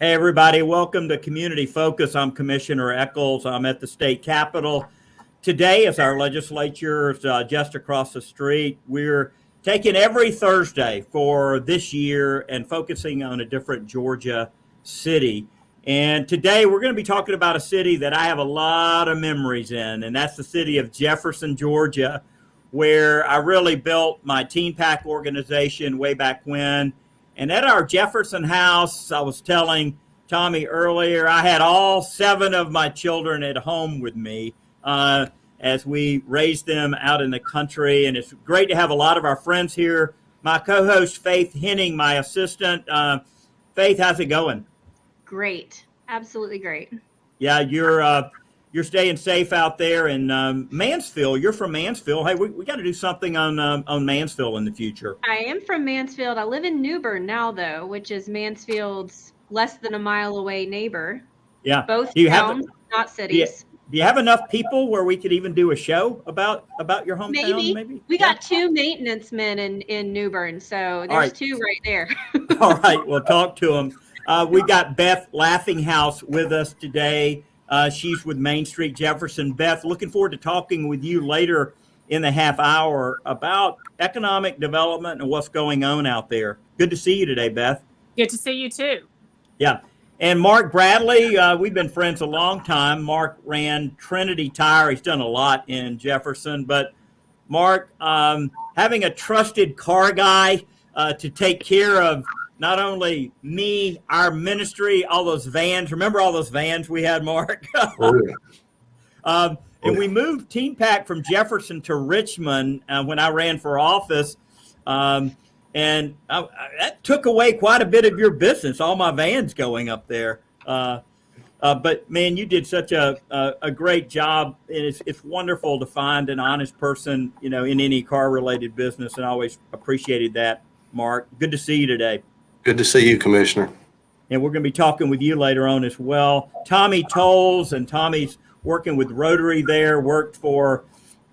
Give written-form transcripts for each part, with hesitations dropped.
Hey, everybody. Welcome to Community Focus. I'm Commissioner Echols. I'm at the state capitol. Today, as our legislature is just across the street, we're taking every Thursday for this year and focusing on a different Georgia city. And today, we're going to be talking about a city that I have a lot of memories in, and that's the city of Jefferson, Georgia, where I really built my Teen Pack organization way back when. And at our Jefferson house, I was telling Tommy earlier, I had all 7 of my children at home with me as we raised them out in the country. And it's great to have a lot of our friends here. My co-host, Faith Henning, my assistant. Faith, how's it going? Great. Absolutely great. Yeah, you're staying safe out there in Mansfield. You're from Mansfield. Hey, we got to do something on Mansfield in the future. I am from Mansfield. I live in New Bern now, though, which is Mansfield's less than a mile away neighbor. Yeah. Both towns, not cities. Do you have enough people where we could even do a show about your hometown? Maybe. We got 2 maintenance men in New Bern, so there's 2 right there. All right, we'll talk to them. We got Beth Laughinghouse with us today. She's with Main Street Jefferson. Beth, looking forward to talking with you later in the half hour about economic development and what's going on out there. Good to see you today, Beth. Good to see you too. Yeah. And Mark Bradley, we've been friends a long time. Mark ran Trinity Tire. He's done a lot in Jefferson. But Mark, having a trusted car guy to take care of not only me, our ministry, all those vans. Remember all those vans we had, Mark? And we moved Teen Pack from Jefferson to Richmond when I ran for office. And that took away quite a bit of your business, all my vans going up there. But, man, you did such a great job. And it's wonderful to find an honest person, in any car-related business. And I always appreciated that, Mark. Good to see you today. Good to see you, Commissioner. And we're going to be talking with you later on as well. Tommy Tolles, and Tommy's working with Rotary there, worked for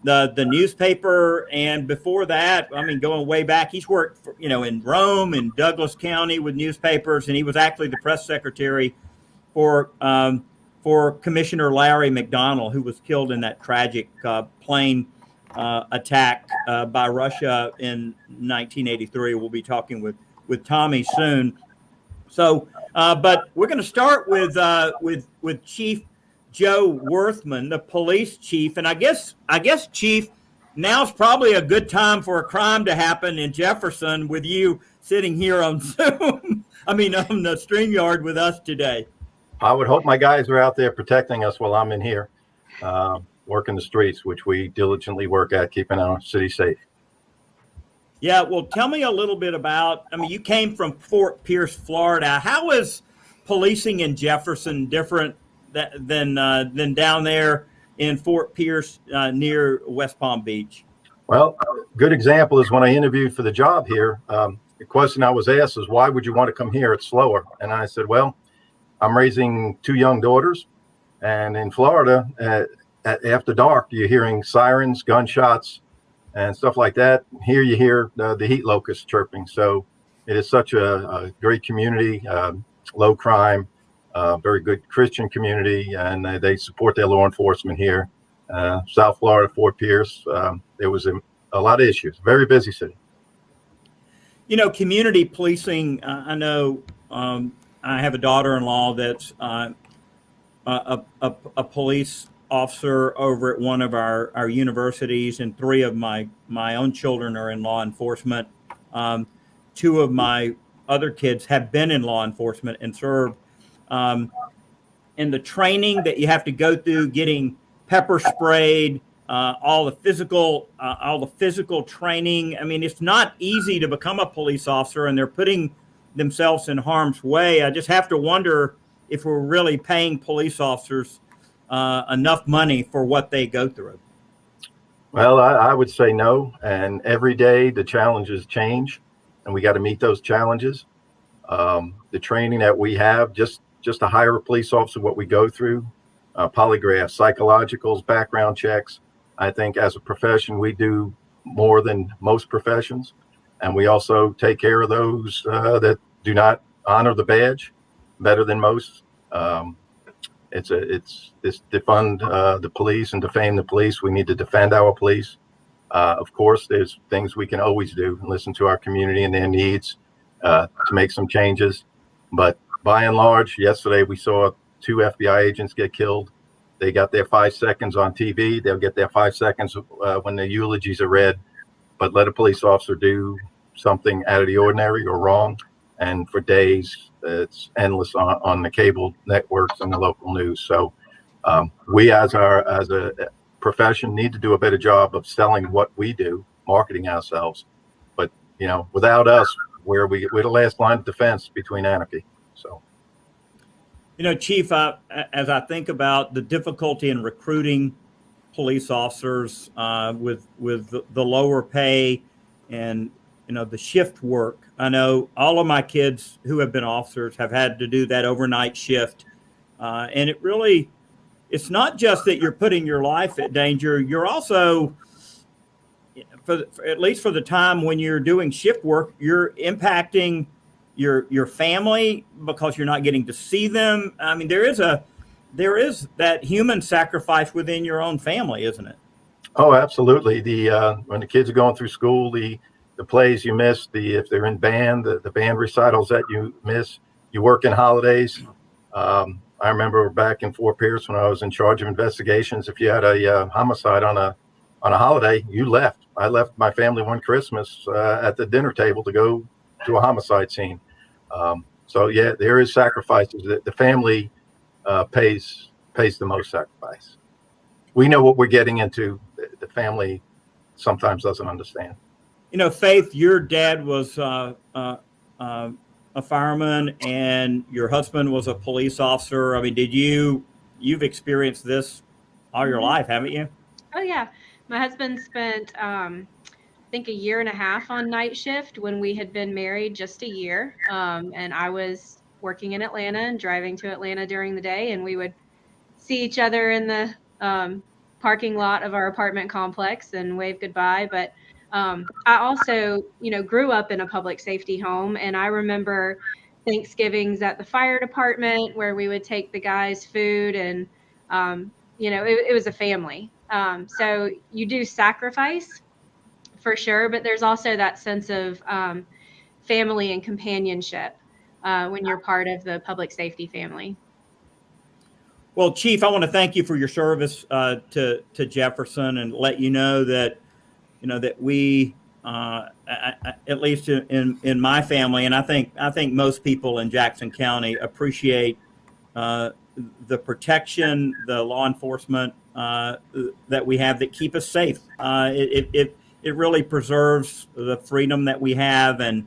the newspaper. And before that, going way back, he's worked for, in Rome and Douglas County with newspapers. And he was actually the press secretary for Commissioner Larry McDonald, who was killed in that tragic plane attack by Russia in 1983. We'll be talking with Tommy soon. So, but we're going to start with Chief Joe Worthman, the police chief. And I guess, Chief, now's probably a good time for a crime to happen in Jefferson with you sitting here on Zoom. on the StreamYard with us today. I would hope my guys are out there protecting us while I'm in here, working the streets, which we diligently work at, keeping our city safe. Yeah, well, tell me a little bit about, you came from Fort Pierce, Florida. How is policing in Jefferson different than down there in Fort Pierce near West Palm Beach? Well, a good example is when I interviewed for the job here, the question I was asked is, why would you want to come here? It's slower. And I said, well, I'm raising 2 young daughters. And in Florida, after dark, you're hearing sirens, gunshots, and stuff like that. Here you hear the heat locusts chirping. So it is such a great community, low crime, very good Christian community, and they support their law enforcement here. South Florida, Fort Pierce, there was a lot of issues. Very busy city. Community policing, I know I have a daughter-in-law that's a police officer over at one of our universities, and 3 of my own children are in law enforcement. 2 of my other kids have been in law enforcement and served. And the training that you have to go through, getting pepper sprayed, all the physical training. It's not easy to become a police officer, and they're putting themselves in harm's way. I just have to wonder if we're really paying police officers enough money for what they go through. Well, I would say no. And every day the challenges change, and we got to meet those challenges. The training that we have, just to hire a police officer, what we go through, polygraphs, psychologicals, background checks. I think as a profession, we do more than most professions. And we also take care of those that do not honor the badge. better than most. It's defund the police and defame the police. We need to defend our police. Of course, there's things we can always do and listen to our community and their needs to make some changes. But by and large, yesterday we saw 2 FBI agents get killed. They got their 5 seconds on TV. They'll get their 5 seconds when the eulogies are read. But let a police officer do something out of the ordinary or wrong, and for days it's endless on the cable networks and the local news. So we as a profession need to do a better job of selling what we do, marketing ourselves. But without us, we're the last line of defense between anarchy. So Chief, as I think about the difficulty in recruiting police officers with the lower pay and the shift work, I know all of my kids who have been officers have had to do that overnight shift, and it's not just that you're putting your life at danger. You're also, at least for the time when you're doing shift work, you're impacting your family because you're not getting to see them. I mean, there is that human sacrifice within your own family, isn't it? Oh, absolutely. When the kids are going through school, the plays you miss, if they're in band, the band recitals that you miss, you work in holidays. I remember back in Fort Pierce when I was in charge of investigations, if you had a homicide on a holiday, you left. I left my family one Christmas at the dinner table to go to a homicide scene. So yeah, there is sacrifices that the family pays the most sacrifice. We know what we're getting into. The family sometimes doesn't understand. Faith, your dad was a fireman and your husband was a police officer. I mean, you've experienced this all your life, haven't you? Oh yeah. My husband spent, I think, 1.5 years on night shift when we had been married just a year. And I was working in Atlanta and driving to Atlanta during the day, and we would see each other in the parking lot of our apartment complex and wave goodbye. But I also, grew up in a public safety home, and I remember Thanksgivings at the fire department where we would take the guys food, and it was a family. So you do sacrifice for sure, but there's also that sense of family and companionship when you're part of the public safety family. Well, Chief, I want to thank you for your service to Jefferson, and let you know that that we, at least in my family, and I think most people in Jackson County appreciate the protection, the law enforcement that we have that keep us safe. It really preserves the freedom that we have and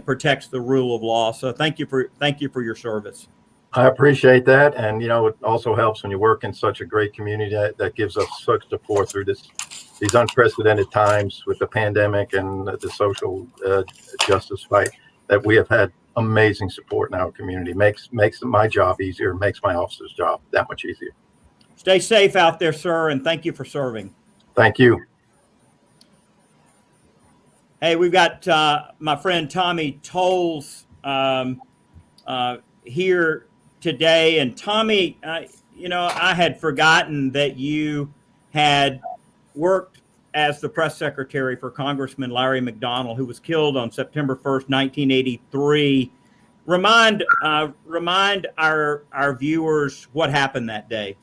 protects the rule of law. So thank you for your service. I appreciate that. And, it also helps when you work in such a great community that gives us such support through these unprecedented times with the pandemic and the social justice fight, that we have had amazing support in our community. Makes my job easier, makes my officer's job that much easier. Stay safe out there, sir, and thank you for serving. Thank you. Hey, we've got my friend Tommy Tolles here today. And Tommy, I had forgotten that you had worked as the press secretary for Congressman Larry McDonald, who was killed on September 1st, 1983. Remind our viewers what happened that day.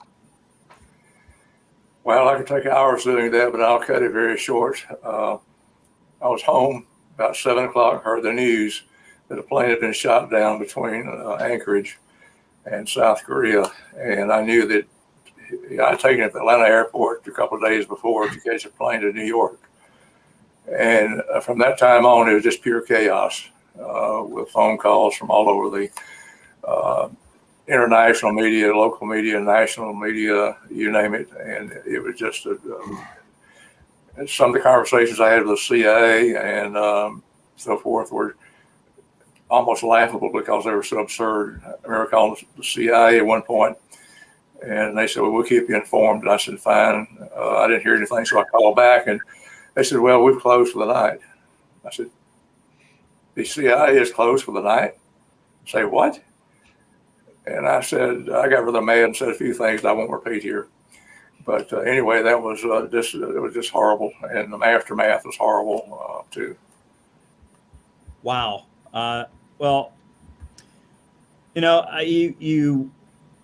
Well, I could take hours doing that, but I'll cut it very short. I was home about 7 o'clock, heard the news that a plane had been shot down between Anchorage and South Korea. And I knew that I had taken it to Atlanta airport a couple of days before to catch a plane to New York. And from that time on, it was just pure chaos with phone calls from all over the international media, local media, national media, you name it. And it was just some of the conversations I had with the CIA and so forth were almost laughable because they were so absurd. I remember calling the CIA at one point, and they said, "Well, we'll keep you informed." And I said, "Fine." I didn't hear anything, so I called back, and they said, "Well, we've closed for the night." I said, "The CIA is closed for the night?" Say, "What?" And I said, I got really mad and said a few things I won't repeat here. But anyway, that was it was just horrible. And the aftermath was horrible too. Wow. Well, you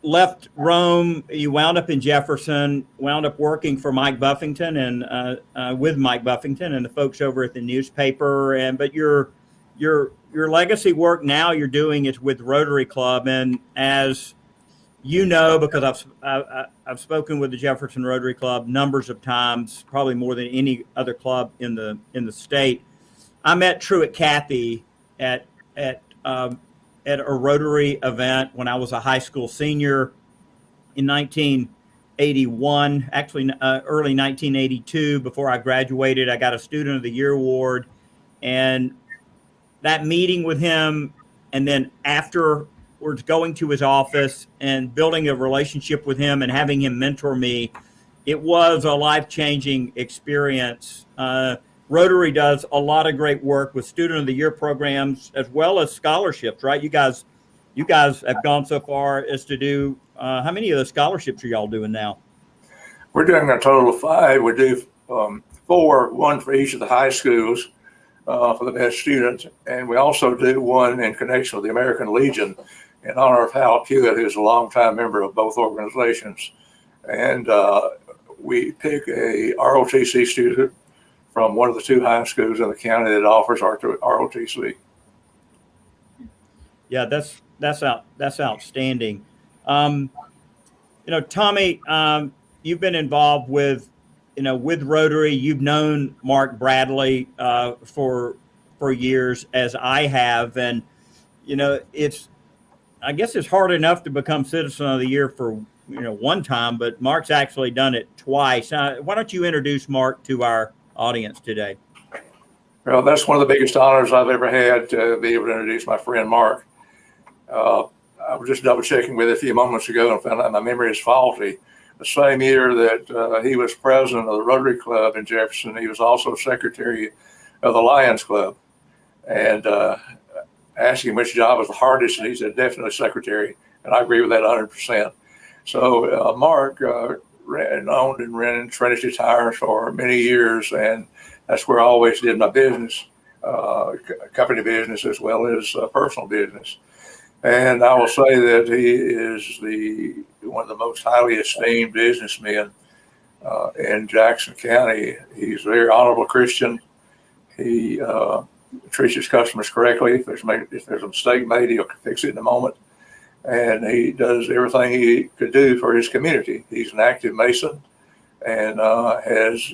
left Rome, you wound up in Jefferson, wound up working for Mike Buffington and with Mike Buffington and the folks over at the newspaper. But your legacy work now you're doing is with Rotary Club, and as you know, because I've spoken with the Jefferson Rotary Club numbers of times, probably more than any other club in the state. I met Truett Cathy at a Rotary event when I was a high school senior in 1981, actually early 1982. Before I graduated, I got a Student of the Year award, and that meeting with him, and then afterwards going to his office and building a relationship with him and having him mentor me, it was a life-changing experience. Rotary does a lot of great work with Student of the Year programs as well as scholarships, right? You guys have gone so far as to do, how many of the scholarships are y'all doing now? We're doing a total of 5. We do 4, one for each of the high schools for the best students. And we also do one in connection with the American Legion in honor of Hal Hewitt, who's a longtime member of both organizations. And we pick a ROTC student from one of the 2 high schools in the county that offers ROTC. Yeah, that's outstanding. Tommy, you've been involved with Rotary. You've known Mark Bradley for years, as I have, and I guess it's hard enough to become Citizen of the Year for one time, but Mark's actually done it twice. Why don't you introduce Mark to our audience today? Well, that's one of the biggest honors I've ever had, to be able to introduce my friend Mark. I was just double checking with it a few moments ago and found out my memory is faulty. The same year that he was president of the Rotary Club in Jefferson, he was also secretary of the Lions Club. And asked him which job was the hardest, and he said definitely secretary. And I agree with that 100%. So Mark owned and rented Trinity Tires for many years, and that's where I always did my business, company business as well as personal business. And I will say that he is one of the most highly esteemed businessmen in Jackson County. He's a very honorable Christian. He treats his customers correctly. If there's a mistake made, he'll fix it in a moment. And he does everything he could do for his community. He's an active Mason and has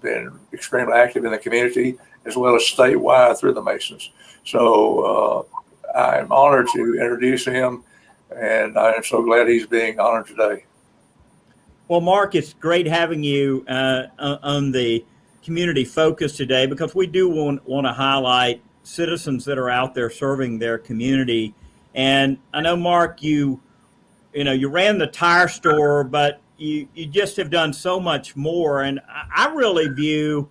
been extremely active in the community as well as statewide through the Masons. So I'm honored to introduce him, and I am so glad he's being honored today. Well, Mark, it's great having you on the community focus today, because we do want to highlight citizens that are out there serving their community. And I know, Mark, you ran the tire store, but you just have done so much more. And I really viewed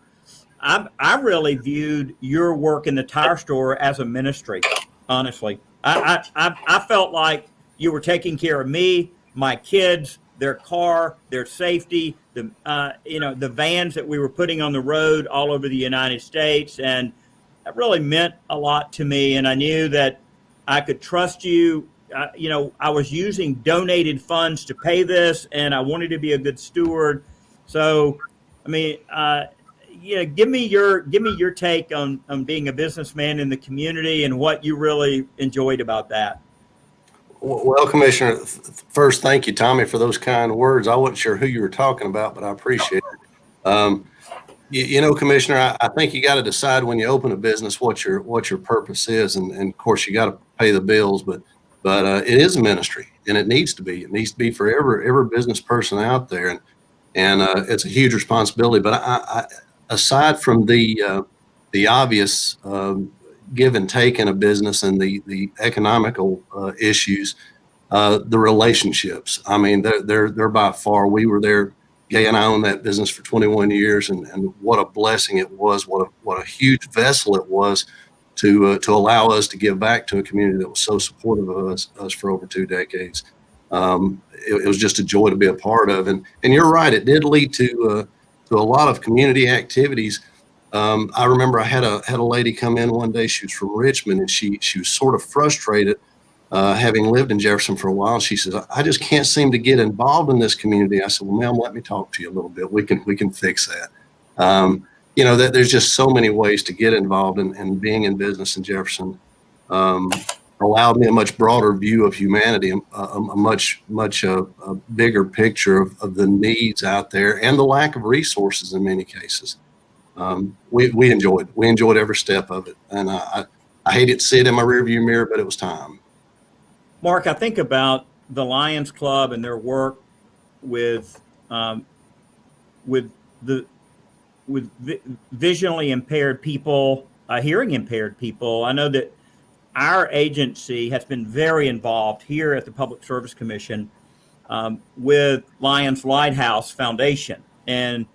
your work in the tire store as a ministry. Honestly, I felt like you were taking care of me, my kids, their car, their safety, the vans that we were putting on the road all over the United States. And that really meant a lot to me. And I knew that I could trust you. I was using donated funds to pay this, and I wanted to be a good steward. So, I mean, give me your take on being a businessman in the community and what you really enjoyed about that. Well, Commissioner, first, thank you, Tommy, for those kind words. I wasn't sure who you were talking about, but I appreciate it. Commissioner, I think you got to decide when you open a business what your purpose is, and of course you got to pay the bills, but it is a ministry, and it needs to be. It needs to be for every business person out there, and it's a huge responsibility. But I aside from the obvious give and take in a business and the economical issues, the relationships. I mean, they're by far. We were there. Gay and I owned that business for 21 years, and what a blessing it was. What a huge vessel it was to allow us to give back to a community that was so supportive of us for over 2 decades. It was just a joy to be a part of. And you're right, it did lead to a lot of community activities. I remember I had a lady come in one day. She was from Richmond, and she was sort of frustrated, having lived in Jefferson for a while. She says, "I just can't seem to get involved in this community." I said, "Well, ma'am, let me talk to you a little bit. We can fix that." That there's just so many ways to get involved, and being in business in Jefferson allowed me a much broader view of humanity, a much bigger picture of the needs out there and the lack of resources in many cases. We enjoyed every step of it, and I hated to see it in my rearview mirror, but it was time. Mark, I think about the Lions Club and their work with visually impaired people, hearing impaired people. I know that our agency has been very involved here at the Public Service Commission with Lions Lighthouse Foundation and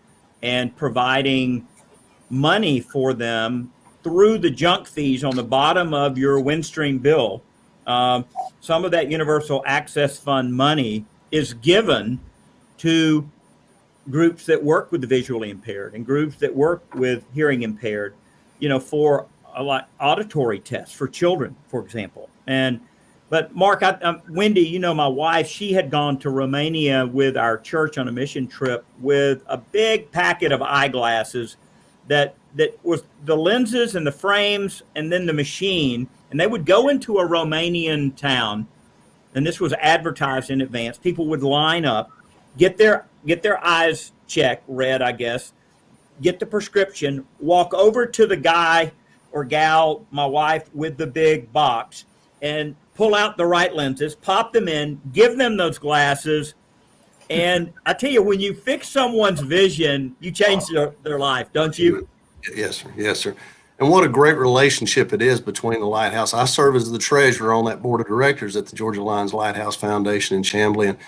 providing money for them through the junk fees on the bottom of your Windstream bill. Some of that Universal Access Fund money is given to groups that work with the visually impaired and groups that work with hearing impaired, for auditory tests for children, for example. But Mark, Wendy, my wife, she had gone to Romania with our church on a mission trip with a big packet of eyeglasses that was the lenses and the frames and then the machine. And they would go into a Romanian town, and this was advertised in advance. People would line up, get their eyes checked, read, I guess, get the prescription, walk over to the guy or gal, my wife, with the big box, and pull out the right lenses, pop them in, give them those glasses. And I tell you, when you fix someone's vision, you change their life, don't you? Yes, sir. Yes, sir. And what a great relationship it is between the Lighthouse. I serve as the treasurer on that board of directors at the Georgia Lions Lighthouse Foundation in Chamblee. And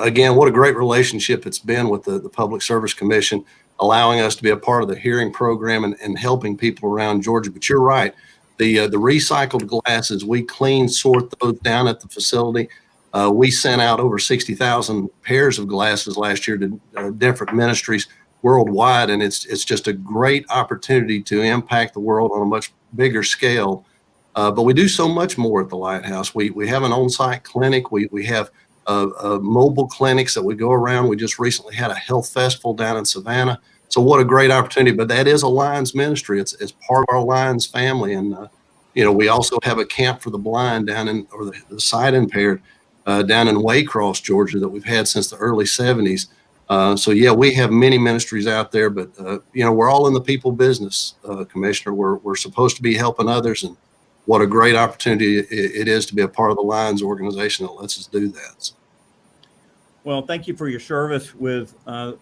again, what a great relationship it's been with the Public Service Commission, allowing us to be a part of the hearing program and helping people around Georgia. But you're right. The recycled glasses, we sort those down at the facility. We sent out over 60,000 pairs of glasses last year to different ministries worldwide, and it's just a great opportunity to impact the world on a much bigger scale. But we do so much more at the Lighthouse. We have an on-site clinic. We have mobile clinics that we go around. We just recently had a health festival down in Savannah. So what a great opportunity. But that is a Lions ministry. It's part of our Lions family. And, we also have a camp for the blind or the sight impaired down in Waycross, Georgia, that we've had since the early 70s. So yeah, we have many ministries out there, but we're all in the people business, Commissioner. We're supposed to be helping others, and what a great opportunity it is to be a part of the Lions organization that lets us do that. So. Well, thank you for your service with the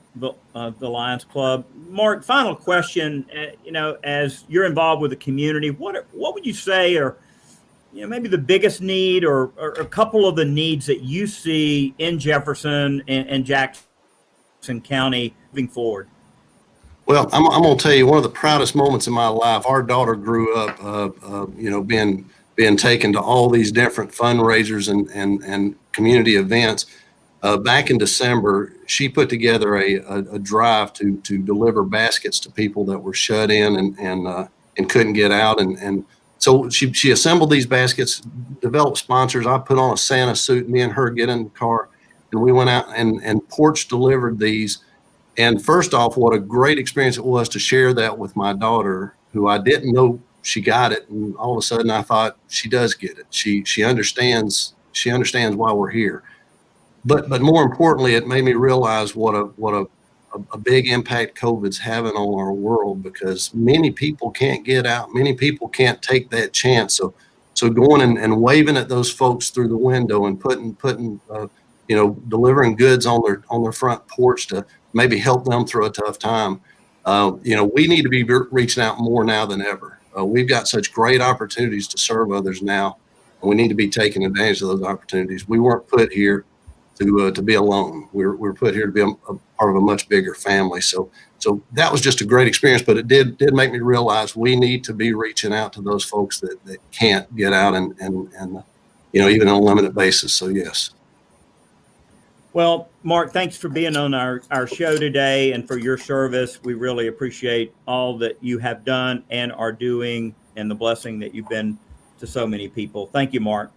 Lions Club. Mark, final question. As you're involved with the community, what would you say are maybe the biggest need or a couple of the needs that you see in Jefferson and Jackson County moving forward? Well, I'm going to tell you one of the proudest moments in my life. Our daughter grew up, being taken to all these different fundraisers and community events. Back in December, she put together a drive to deliver baskets to people that were shut in and couldn't get out. And so she assembled these baskets, developed sponsors. I put on a Santa suit, me and her get in the car, and we went out and porch delivered these. And first off, what a great experience it was to share that with my daughter, who I didn't know she got it. And all of a sudden I thought, she does get it. She understands why we're here. But more importantly, it made me realize what a big impact COVID's having on our world, because many people can't get out. Many people can't take that chance. So going and waving at those folks through the window and putting delivering goods on their front porch to maybe help them through a tough time. We need to be reaching out more now than ever. We've got such great opportunities to serve others now, and we need to be taking advantage of those opportunities. We weren't put here to be alone. We're put here to be a part of a much bigger family. So that was just a great experience, but it did make me realize we need to be reaching out to those folks that can't get out and even on a limited basis. So yes. Well, Mark, thanks for being on our show today and for your service. We really appreciate all that you have done and are doing and the blessing that you've been to so many people. Thank you, Mark.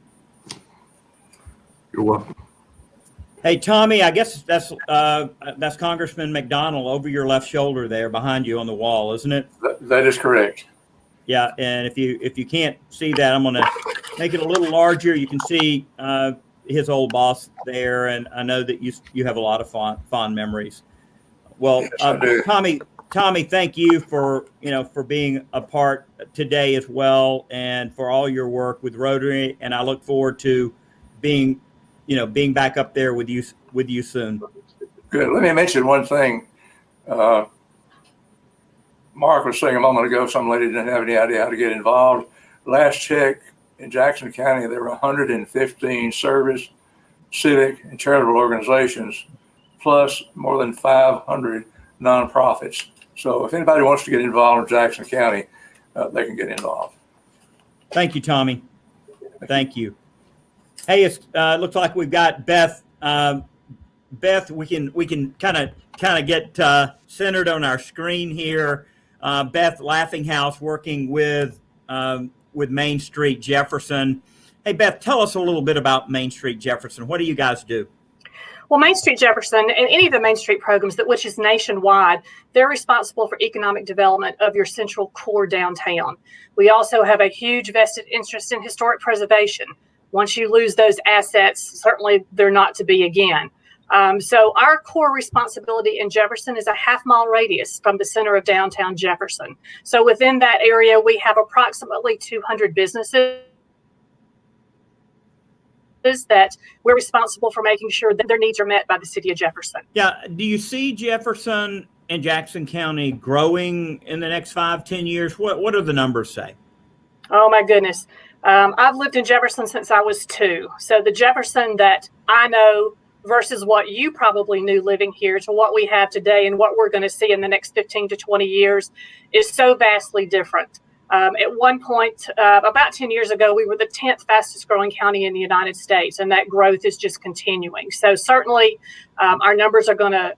You're welcome. Hey, Tommy, I guess that's Congressman McDonald over your left shoulder there behind you on the wall, isn't it? That is correct. Yeah, and if you can't see that, I'm going to make it a little larger. You can see his old boss there, and I know that you have a lot of fond memories. Well, Yes, Tommy, thank you for being a part today as well, and for all your work with Rotary. And I look forward to being back up there with you soon. Good. Let me mention one thing. Mark was saying a moment ago, some lady didn't have any idea how to get involved. Last check in Jackson County, there were 115 service, civic, and charitable organizations, plus more than 500 nonprofits. So if anybody wants to get involved in Jackson County, they can get involved. Thank you, Tommy. Thank you. Hey, it looks like we've got Beth. Beth, we can kind of get centered on our screen here. Beth Laughinghouse working with Main Street Jefferson. Hey, Beth, tell us a little bit about Main Street Jefferson. What do you guys do? Well, Main Street Jefferson and any of the Main Street programs, which is nationwide, they're responsible for economic development of your central core downtown. We also have a huge vested interest in historic preservation. Once you lose those assets, certainly they're not to be again. So our core responsibility in Jefferson is a half-mile radius from the center of downtown Jefferson. So within that area, we have approximately 200 businesses that we're responsible for making sure that their needs are met by the city of Jefferson. Yeah. Do you see Jefferson and Jackson County growing in the next 5-10 years? What do the numbers say? Oh, my goodness. I've lived in Jefferson since I was 2. So the Jefferson that I know versus what you probably knew living here to what we have today and what we're going to see in the next 15 to 20 years is so vastly different. At one point, about 10 years ago, we were the 10th fastest growing county in the United States, and that growth is just continuing. So certainly our numbers are going to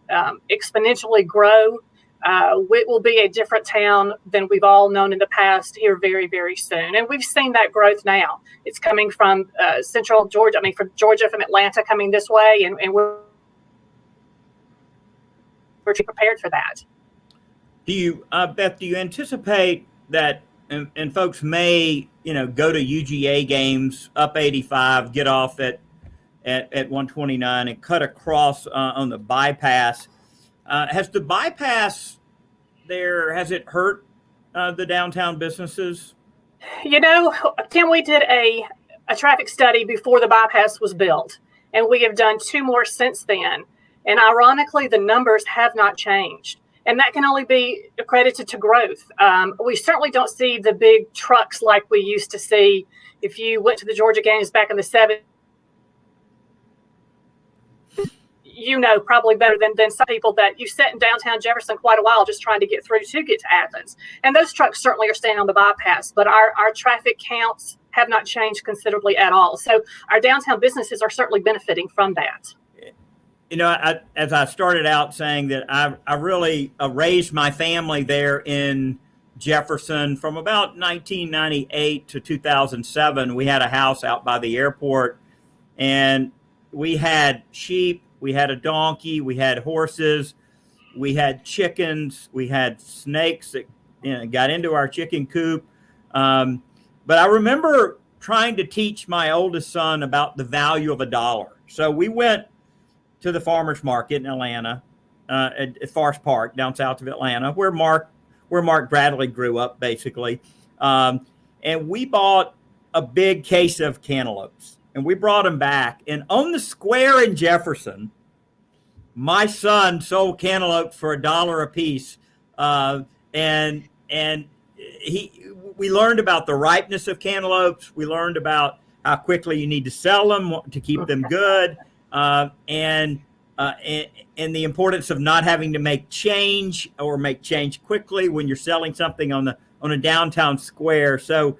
exponentially grow. It will be a different town than we've all known in the past here very, very soon. And we've seen that growth now. It's coming from central Georgia, from Georgia, from Atlanta coming this way, and we're prepared for that. Do you, Beth, do you anticipate that, and folks may, go to UGA games up 85, get off at 129 and cut across on the bypass? Has the bypass there, has it hurt the downtown businesses? Tim, we did a traffic study before the bypass was built, and we have done 2 more since then. And ironically, the numbers have not changed. And that can only be accredited to growth. We certainly don't see the big trucks like we used to see. If you went to the Georgia games back in the 70s, probably better than some people that you sat in downtown Jefferson quite a while just trying to get through to get to Athens. And those trucks certainly are staying on the bypass, but our traffic counts have not changed considerably at all. So our downtown businesses are certainly benefiting from that. As I started out saying that I really raised my family there in Jefferson from about 1998 to 2007. We had a house out by the airport, and we had sheep, we had a donkey, we had horses, we had chickens, we had snakes that got into our chicken coop. But I remember trying to teach my oldest son about the value of $1. So we went to the farmers market in Atlanta, at Forest Park, down south of Atlanta, where Mark Bradley grew up, basically. And we bought a big case of cantaloupes, and we brought them back. And on the square in Jefferson, my son sold cantaloupes for $1 a piece. And we learned about the ripeness of cantaloupes. We learned about how quickly you need to sell them to keep them good. and the importance of not having to make change quickly when you're selling something on a downtown square. So,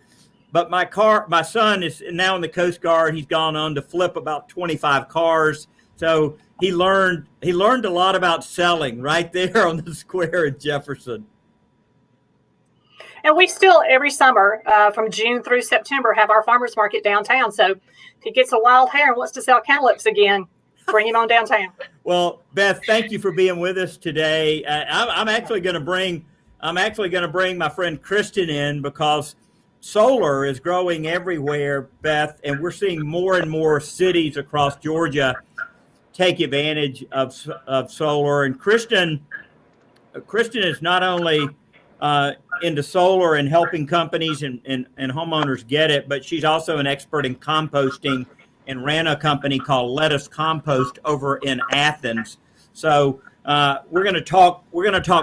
but my son is now in the Coast Guard. He's gone on to flip about 25 cars. So he learned a lot about selling right there on the square at Jefferson. And we still, every summer, from June through September, have our farmers market downtown. So if he gets a wild hair and wants to sell cantaloupes again, bring him on downtown. Well, Beth, thank you for being with us today. I'm actually going to bring my friend Kristen in because solar is growing everywhere, Beth, and we're seeing more and more cities across Georgia take advantage of solar. And Kristen is not only into solar and helping companies and homeowners get it, but she's also an expert in composting and ran a company called Lettuce Compost over in Athens. So we're going to talk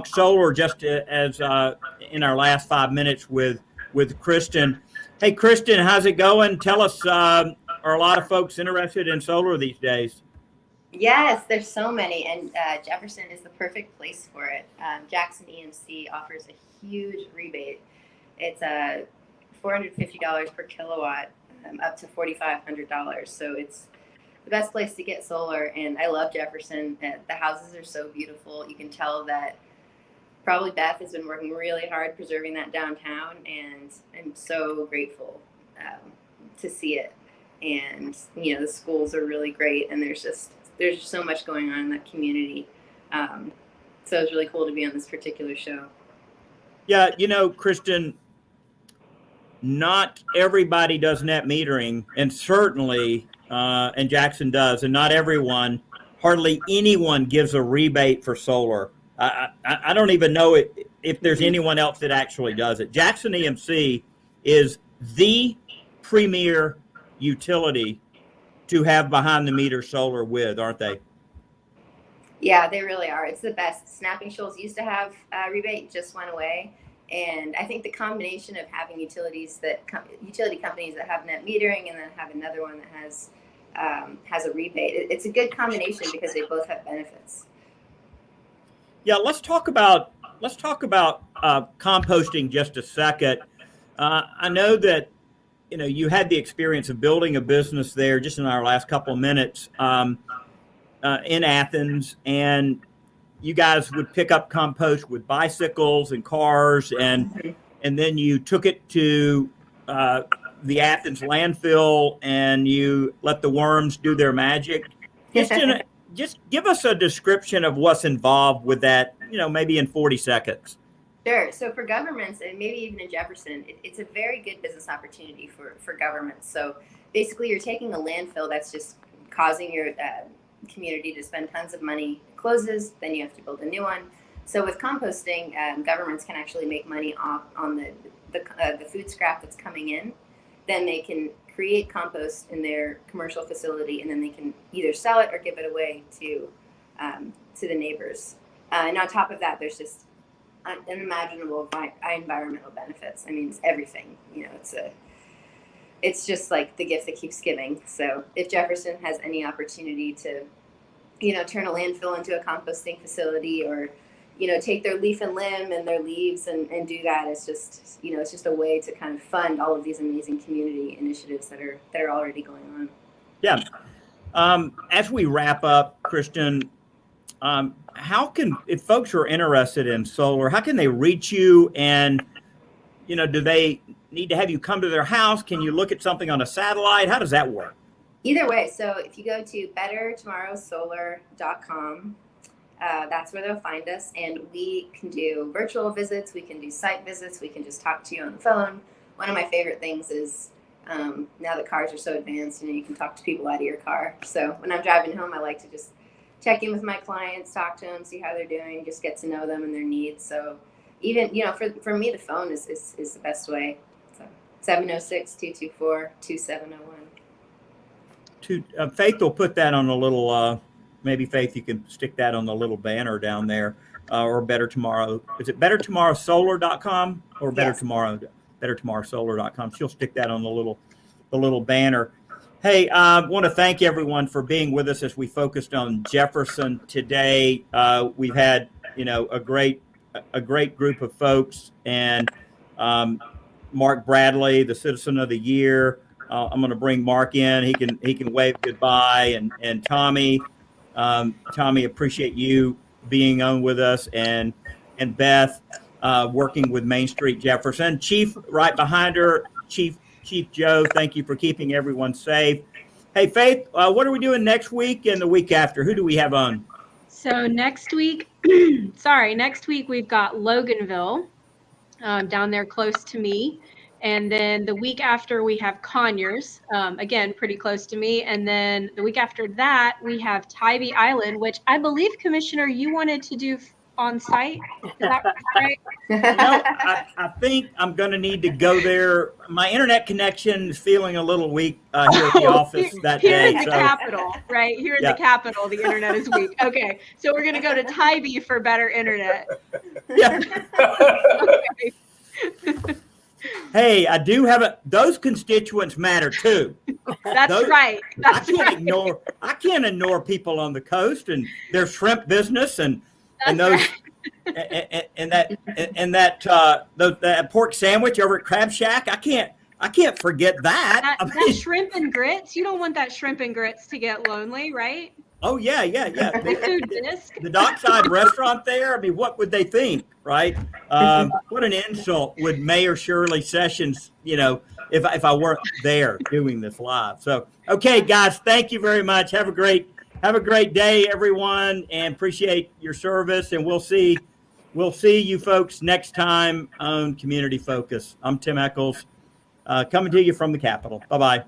solar just as in our last 5 minutes with Kristen. Hey, Kristen, how's it going? Tell us, are a lot of folks interested in solar these days? Yes, there's so many, and Jefferson is the perfect place for it. Jackson EMC offers a huge rebate. It's $450 per kilowatt, up to $4,500. So it's the best place to get solar, and I love Jefferson. The houses are so beautiful. You can tell that probably Beth has been working really hard preserving that downtown, and I'm so grateful to see it. And the schools are really great, and there's just so much going on in that community. So it's really cool to be on this particular show. Yeah, Kristen, not everybody does net metering, and certainly, and Jackson does, and not everyone, hardly anyone gives a rebate for solar. I don't even know if there's anyone else that actually does it. Jackson EMC is the premier utility to have behind the meter solar with, aren't they? Yeah, they really are. It's the best. Snapping Shoals used to have a rebate, just went away. And I think the combination of having utility companies that have net metering and then have another one that has a rebate, it's a good combination because they both have benefits. Yeah, let's talk about composting just a second. I know that you had the experience of building a business there just in our last couple of minutes in Athens, and you guys would pick up compost with bicycles and cars, and then you took it to the Athens landfill and you let the worms do their magic. Just give us a description of what's involved with that, maybe in 40 seconds. Sure. So for governments, and maybe even in Jefferson, it's a very good business opportunity for governments. So basically, you're taking a landfill that's just causing your community to spend tons of money. It closes, then you have to build a new one. So with composting, governments can actually make money off on the food scrap that's coming in. Then they can create compost in their commercial facility, and then they can either sell it or give it away to the neighbors. And on top of that, there's just unimaginable environmental benefits. I mean, it's everything. It's just like the gift that keeps giving. So if Jefferson has any opportunity to, turn a landfill into a composting facility, or, take their leaf and limb and their leaves and do that, it's just a way to kind of fund all of these amazing community initiatives that are already going on. Yeah. As we wrap up, Kristen, if folks are interested in solar, how can they reach you? And, do they need to have you come to their house? Can you look at something on a satellite? How does that work? Either way. So if you go to bettertomorrowsolar.com, that's where they'll find us. And we can do virtual visits. We can do site visits. We can just talk to you on the phone. One of my favorite things is now that cars are so advanced, you can talk to people out of your car. So when I'm driving home, I like to just check in with my clients, talk to them, see how they're doing, just get to know them and their needs. So even, for me, the phone is the best way. So 706-224-2701. Faith will put that on a little, maybe Faith, you can stick that on the little banner down there, or Better Tomorrow. Is it bettertomorrowsolar.com or Yes. bettertomorrowsolar.com? She'll stick that on the little banner. Hey, I want to thank everyone for being with us as we focused on Jefferson today. We've had, a great group of folks, and Mark Bradley, the Citizen of the Year. I'm going to bring Mark in. He can wave goodbye, and Tommy, Tommy, appreciate you being on with us, and Beth, working with Main Street Jefferson. Chief, right behind her, Chief Joe, thank you for keeping everyone safe. Hey, Faith, what are we doing next week and the week after? Who do we have on? So next week, next week we've got Loganville down there close to me. And then the week after we have Conyers, again, pretty close to me. And then the week after that, we have Tybee Island, which I believe, Commissioner, you wanted to do on site. Is that right? I think I'm going to need to go there. My internet connection is feeling a little weak here at the office that here day. in the capital, right? Here in the capital, the internet is weak. Okay, so we're going to go to Tybee for better internet. Yeah. Hey, I do have those constituents matter too. That's right. That's I can't ignore people on the coast and their shrimp business and those. Right. And that pork sandwich over at Crab Shack, I can't forget that. That shrimp and grits. You don't want that shrimp and grits to get lonely, right? Oh yeah. The dockside restaurant there. I mean, what would they think, right? What an insult would Mayor Shirley Sessions, if I weren't there doing this live. So, okay, guys, thank you very much. Have a great day, everyone, and appreciate your service. And we'll see you folks next time on Community Focus. I'm Tim Echols, coming to you from the Capitol. Bye-bye.